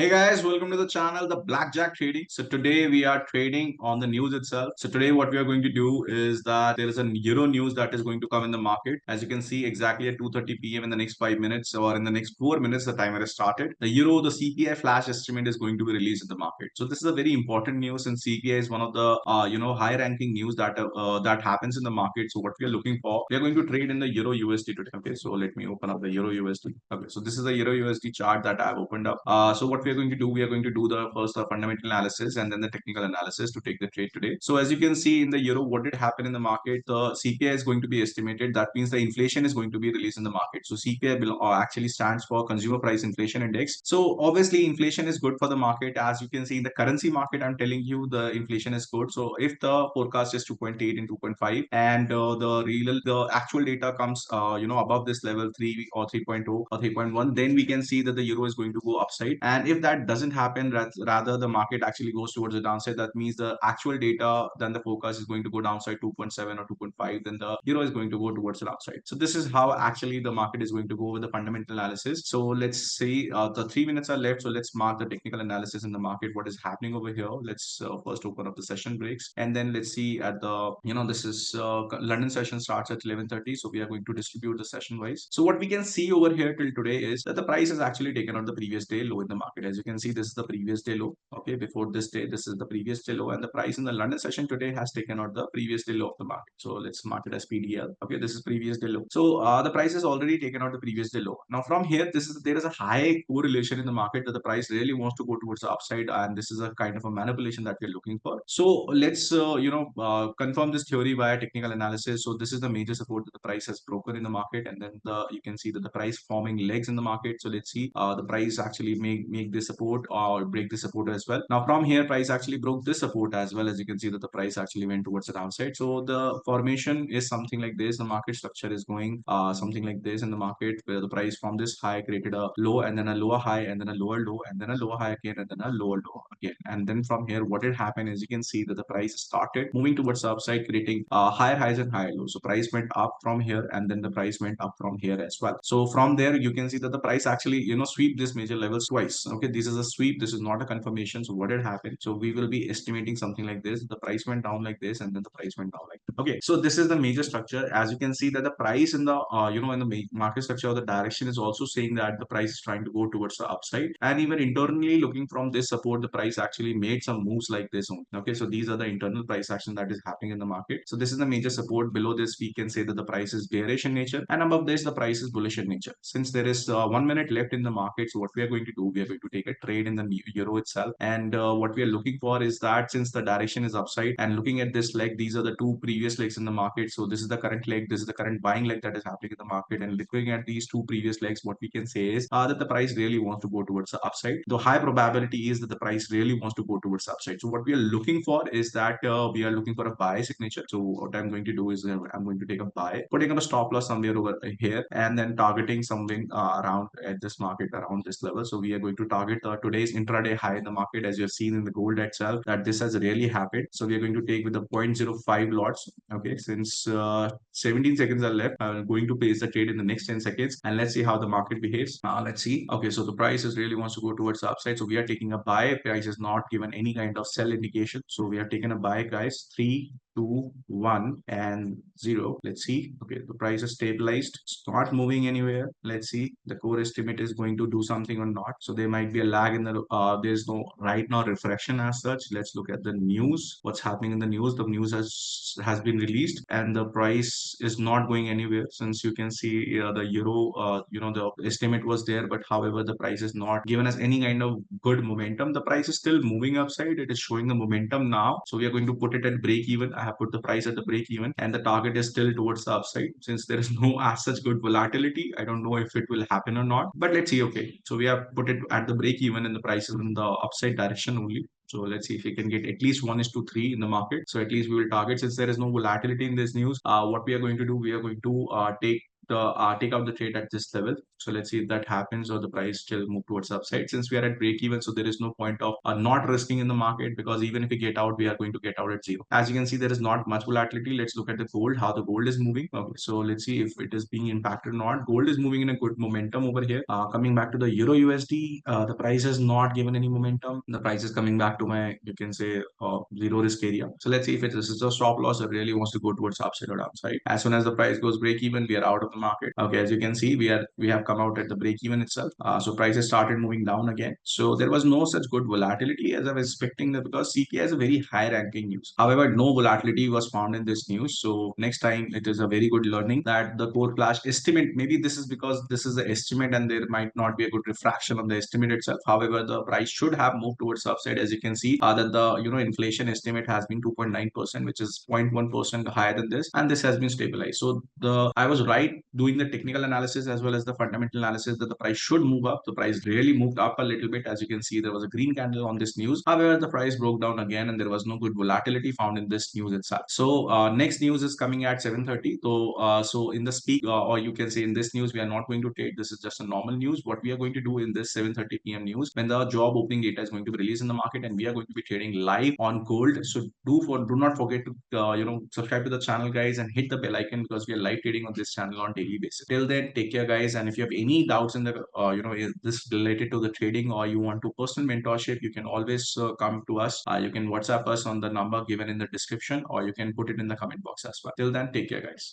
Hey guys, welcome to the channel, the Blackjack Trading. So today we are trading on the news itself. So today what we are going to do is that there is a euro news that is going to come in the market. As you can see, exactly at 2:30 p.m. in the next 5 minutes or in the next 4 minutes, the timer has started. The euro, the CPI flash estimate is going to be released in the market. So this is a very important news, and CPI is one of the high-ranking news that happens in the market. So what we are looking for, we are going to trade in the euro USD today. Okay, so let me open up the euro USD. Okay, so this is the euro USD chart that I have opened up. So what we are going to do, we are going to do the first fundamental analysis and then the technical analysis to take the trade today. So as you can see in the euro, what did happen in the market? The CPI is going to be estimated. That means the inflation is going to be released in the market. So CPI actually stands for Consumer Price Inflation Index. So obviously inflation is good for the market. As you can see in the currency market, I'm telling you the inflation is good. So if the forecast is 2.8 and 2.5 and the actual data comes above this level 3 or 3.0 or 3.1, then we can see that the euro is going to go upside. And if that doesn't happen, rather the market actually goes towards the downside, that means the actual data, then the forecast is going to go downside 2.7 or 2.5, then the euro is going to go towards the downside. So this is how actually the market is going to go with the fundamental analysis. So let's see, the 3 minutes are left. So let's mark the technical analysis in the market, what is happening over here. Let's first open up the session breaks, and then let's see at the, this is London session starts at 11:30. So we are going to distribute the session wise. So what we can see over here till today is that the price has actually taken out the previous day low in the market. As you can see, this is the previous day low. Okay, before this day, this is the previous day low, and the price in the London session today has taken out the previous day low of the market. So let's mark it as PDL. Okay, this is previous day low. So the price has already taken out the previous day low. Now from here, there is a high correlation in the market that the price really wants to go towards the upside, and this is a kind of a manipulation that we're looking for. So let's confirm this theory via technical analysis. So this is the major support that the price has broken in the market, and then you can see that the price forming legs in the market. So let's see the price actually make this support or break this support as well. Now from here, price actually broke this support as well. As you can see that the price actually went towards the downside. So the formation is something like this. The market structure is going something like this in the market, where the price from this high created a low and then a lower high and then a lower low and then a lower high again and then a lower low again. And then from here, what did happen is you can see that the price started moving towards the upside, creating higher highs and higher lows. So price went up from here and then the price went up from here as well. So from there, you can see that the price actually, sweep this major levels twice. Okay, this is a sweep. This is not a confirmation. So what did happen? So we will be estimating something like this. The price went down like this and then the price went down like that. Okay, so this is the major structure. As you can see that the price in the, in the market structure or the direction is also saying that the price is trying to go towards the upside. And even internally looking from this support, the price actually made some moves like this only. Okay, so these are the internal price action that is happening in the market. So this is the major support. Below this, we can say that the price is bearish in nature, and above this, the price is bullish in nature. Since there is 1 minute left in the market, so what we are going to do, we are going to take a trade in the euro itself. And what we are looking for is that since the direction is upside and looking at this leg, these are the two previous legs in the market. So this is the current leg, this is the current buying leg that is happening in the market. And looking at these two previous legs, what we can say is that the price really wants to go towards the upside. The high probability is that the price really wants to go towards the upside. So what we are looking for is that we are looking for a buy signature. So what I'm going to do is I'm going to take a buy, putting up a stop loss somewhere over here, and then targeting something around at this market around this level. So we are going to target today's intraday high in the market, as you have seen in the gold itself that this has really happened. So we are going to take with the 0.05 lots. Okay, since 17 seconds are left, I'm going to place the trade in the next 10 seconds, and let's see how the market behaves. Let's see. Okay, so the price is really wants to go towards the upside. So we are taking a buy. Price is not given any kind of sell indication. So we are taking a buy, guys. 3, 2, 1 and 0. Let's see. Okay, the price is stabilized. It's not moving anywhere. Let's see. The core estimate is going to do something or not. So there might be a lag in the there's no right now reflection as such. Let's look at the news. What's happening in the news? The news has been released and the price is not going anywhere. Since you can see the euro, the estimate was there, but however the price is not given us any kind of good momentum. The price is still moving upside. It is showing the momentum now. So we are going to put it at break even. I have put the price at the break even, and the target is still towards the upside. Since there is no as such good volatility, I don't know if it will happen or not, but let's see. Okay, so we have put it at the break even and the price is in the upside direction only. So let's see if we can get at least 1:3 in the market. So at least we will target, since there is no volatility in this news. What we are going to do, we are going to take out the trade at this level. So let's see if that happens or the price still move towards upside. Since we are at break even, so there is no point of not risking in the market, because even if we get out, we are going to get out at zero. As you can see, there is not much volatility. Let's look at the gold, how the gold is moving. Okay, so let's see if it is being impacted or not. Gold is moving in a good momentum over here. Coming back to the Euro USD, the price has not given any momentum. The price is coming back to my, you can say, zero risk area. So let's see if this is a stop loss or really wants to go towards upside or downside. As soon as the price goes break even, we are out of the market. Okay, as you can see, we have come out at the break even itself. So prices started moving down again. So there was no such good volatility as I was expecting, that because CPI is a very high ranking news. However, no volatility was found in this news. So next time it is a very good learning that the core flash estimate, maybe this is because this is the estimate and there might not be a good refraction on the estimate itself. However, the price should have moved towards upside. As you can see, that the inflation estimate has been 2.9%, which is 0.1% higher than this, and this has been stabilized. So I was right doing the technical analysis as well as the fundamental analysis that the price should move up. The price really moved up a little bit. As you can see, there was a green candle on this news. However, the price broke down again and there was no good volatility found in this news itself. So next news is coming at 7:30. So in the speak, or you can say in this news, we are not going to trade. This is just a normal news. What we are going to do in this 7:30 p.m. news, when the job opening data is going to be released in the market, and we are going to be trading live on gold. So do not forget to subscribe to the channel, guys, and hit the bell icon, because we are live trading on this channel on daily basis. Till then, take care, guys. And if you have any doubts in the is this related to the trading, or you want to personal mentorship, you can always come to us. You can WhatsApp us on the number given in the description, or you can put it in the comment box as well. Till then, take care, guys.